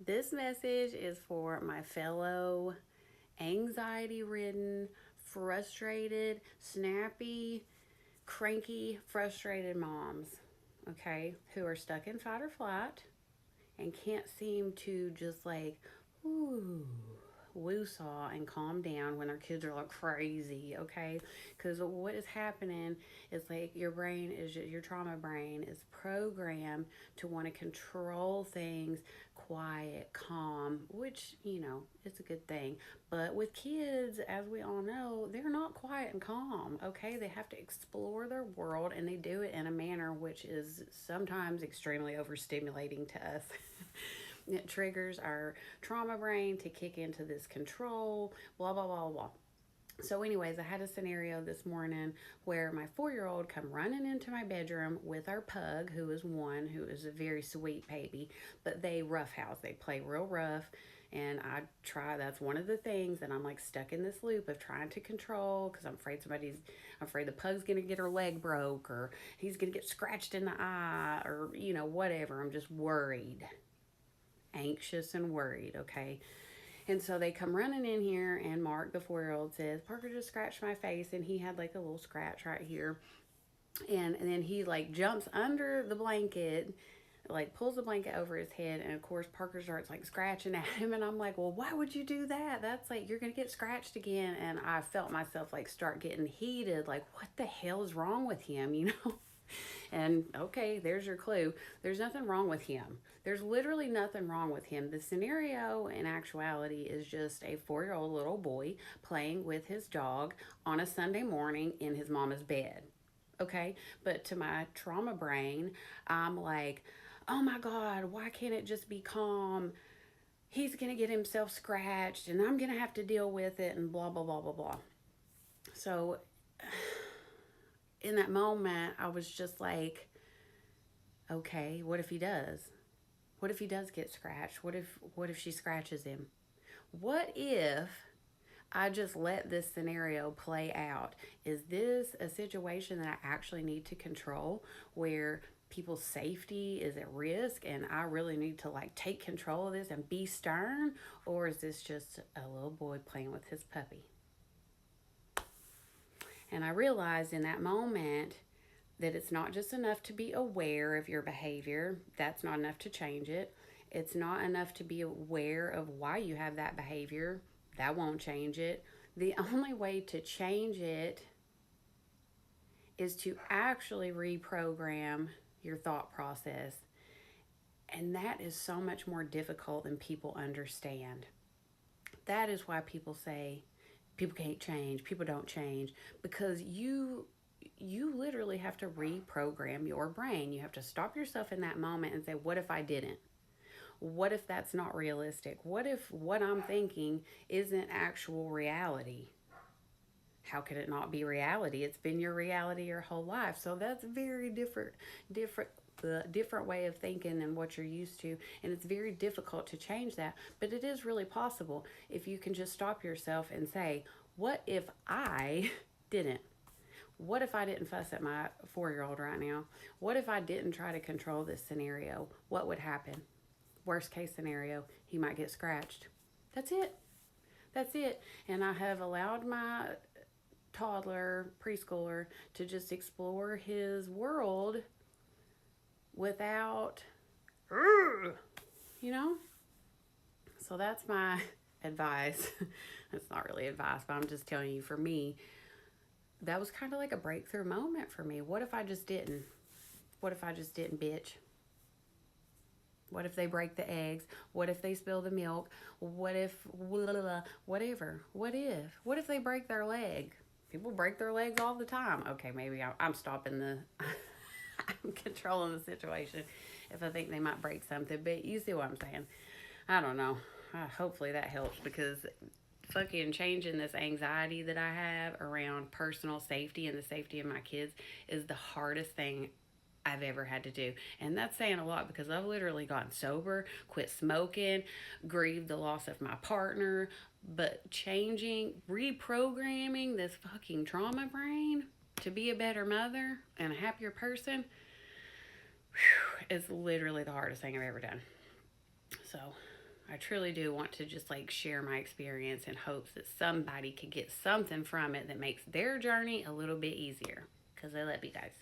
This message is for my fellow anxiety ridden, frustrated, snappy, cranky, frustrated moms, okay, who are stuck in fight or flight and can't seem to just like, ooh, woosah and calm down when their kids are like crazy, okay? Because what is happening is like your brain is your trauma brain is programmed to want to control things quiet, calm, which it's a good thing. But with kids, as we all know, they're not quiet and calm, okay? They have to explore their world and they do it in a manner which is sometimes extremely overstimulating to us. It triggers our trauma brain to kick into this control, blah, blah, blah, blah. So, anyways, I had a scenario this morning where my 4-year-old come running into my bedroom with our pug, who is one, who is a very sweet baby, but they roughhouse. They play real rough, and that's one of the things that I'm like stuck in this loop of trying to control because I'm afraid the pug's gonna get her leg broke or he's gonna get scratched in the eye or whatever. I'm just worried, anxious and worried, okay? And so they come running in here, and Mark, the 4-year-old, says, Parker just scratched my face, and he had like a little scratch right here. And then he like jumps under the blanket, like pulls the blanket over his head, and of course Parker starts like scratching at him, and I'm like, well, why would you do that? That's like you're gonna get scratched again. And I felt myself like start getting heated, like what the hell is wrong with him? And okay, there's your clue. There's nothing wrong with him. There's literally nothing wrong with him. The scenario in actuality is just a 4-year-old little boy playing with his dog on a Sunday morning in his mama's bed. Okay, but to my trauma brain, I'm like, oh my God, why can't it just be calm? He's gonna get himself scratched and I'm gonna have to deal with it and blah, blah, blah, blah, blah. So in that moment, I was just like, okay, what if he does? What if he does get scratched? What if she scratches him? What if I just let this scenario play out? Is this a situation that I actually need to control where people's safety is at risk and I really need to like take control of this and be stern? Or is this just a little boy playing with his puppy? And I realized in that moment that it's not just enough to be aware of your behavior. That's not enough to change it. It's not enough to be aware of why you have that behavior. That won't change it. The only way to change it is to actually reprogram your thought process. And that is so much more difficult than people understand. That is why people say people can't change, people don't change, because you literally have to reprogram your brain. You have to stop yourself in that moment and say, what if I didn't? What if that's not realistic? What if what I'm thinking isn't actual reality? How could it not be reality? It's been your reality your whole life. So that's very different different way of thinking than what you're used to, and it's very difficult to change that, but it is really possible if you can just stop yourself and say, what if I didn't? What if I didn't fuss at my 4-year-old right now? What if I didn't try to control this scenario? What would happen? Worst case scenario, he might get scratched. That's it. That's it. And I have allowed my toddler, preschooler, to just explore his world without, you know? So that's my advice. It's not really advice, but I'm just telling you, for me, that was kind of like a breakthrough moment for me. What if I just didn't? What if I just didn't, bitch? What if they break the eggs? What if they spill the milk? What if, whatever? What if? What if they break their leg? People break their legs all the time. Okay, maybe I'm stopping the, I'm controlling the situation if I think they might break something. But you see what I'm saying? I don't know. Hopefully that helps, because fucking changing this anxiety that I have around personal safety and the safety of my kids is the hardest thing I've ever had to do. And that's saying a lot because I've literally gotten sober, quit smoking, grieved the loss of my partner. But changing, reprogramming this fucking trauma brain to be a better mother and a happier person, is literally the hardest thing I've ever done. So, I truly do want to just like share my experience in hopes that somebody could get something from it that makes their journey a little bit easier. Because I love you guys.